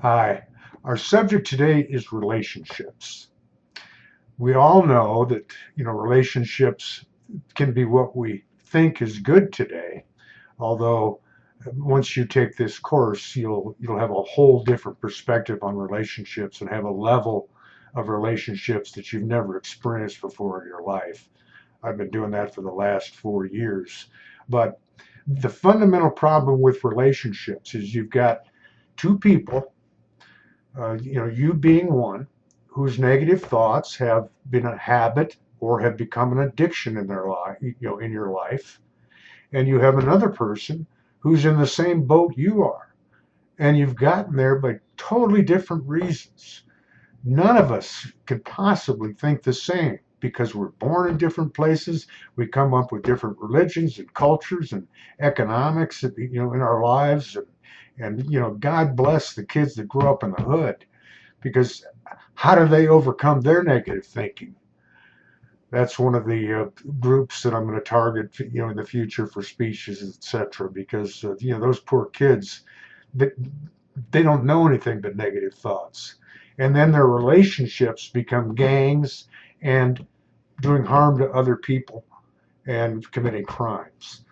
Hi. Our subject today is relationships. We all know that, relationships can be what we think is good today, although once you take this course, you'll have a whole different perspective on relationships and have a level of relationships that you've never experienced before in your life. I've been doing that for the last 4 years. But the fundamental problem with relationships is you've got two people, you being one, whose negative thoughts have been a habit or have become an addiction in their life, in your life, and you have another person who's in the same boat you are, and you've gotten there by totally different reasons. None of us could possibly think the same because we're born in different places. We come up with different religions and cultures and economics, in our lives, and God bless the kids that grew up in the hood, because how do they overcome their negative thinking? That's one of the groups that I'm going to target, in the future for speeches, etc. Because those poor kids, they, they don't know anything but negative thoughts, and then their relationships become gangs and doing harm to other people and committing crimes.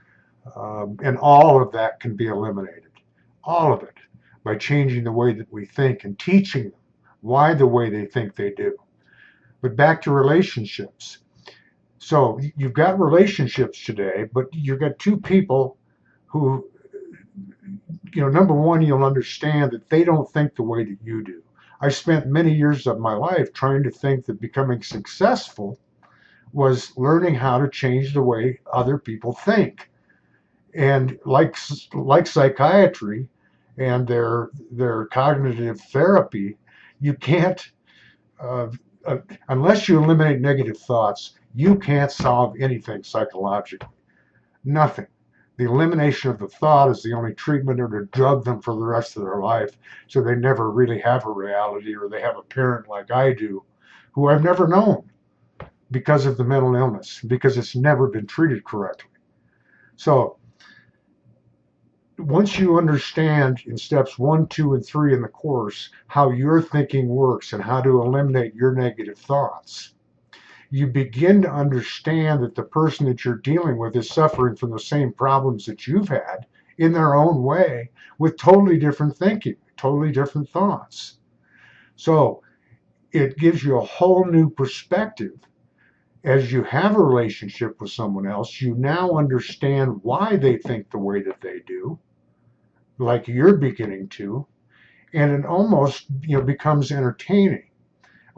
And all of that can be eliminated, all of it, by changing the way that we think and teaching them why the way they think they do. But back to relationships. So you've got relationships today, but you've got two people who, number one, you'll understand that they don't think the way that you do. I spent many years of my life trying to think that becoming successful was learning how to change the way other people think. And like psychiatry and their cognitive therapy, you can't, uh, unless you eliminate negative thoughts, you can't solve anything psychologically. Nothing. The elimination of the thought is the only treatment, or to drug them for the rest of their life so they never really have a reality, or they have a parent like I do, who I've never known because of the mental illness, because it's never been treated correctly. So once you understand in steps 1, 2, and 3 in the course how your thinking works and how to eliminate your negative thoughts, you begin to understand that the person that you're dealing with is suffering from the same problems that you've had in their own way, with totally different thinking, totally different thoughts. So it gives you a whole new perspective. As you have a relationship with someone else, you now understand why they think the way that they do, like you're beginning to, and it almost becomes entertaining.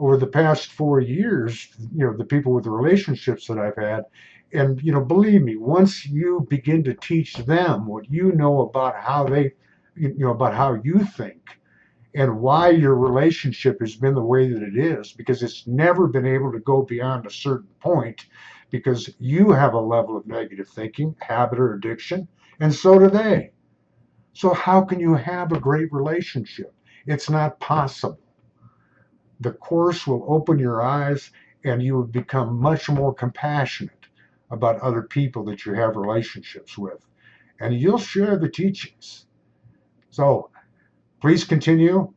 Over the past 4 years, the people with the relationships that I've had, and believe me, once you begin to teach them what you know about how they, about how you think and why your relationship has been the way that it is, because it's never been able to go beyond a certain point, because you have a level of negative thinking, habit, or addiction, and so do they. So how can you have a great relationship? It's not possible. The course will open your eyes, and you will become much more compassionate about other people that you have relationships with, and you'll share the teachings. So please continue,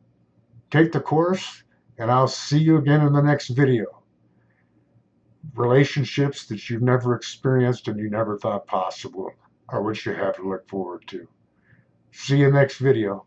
take the course, and I'll see you again in the next video. Relationships that you've never experienced and you never thought possible are what you have to look forward to. See you next video.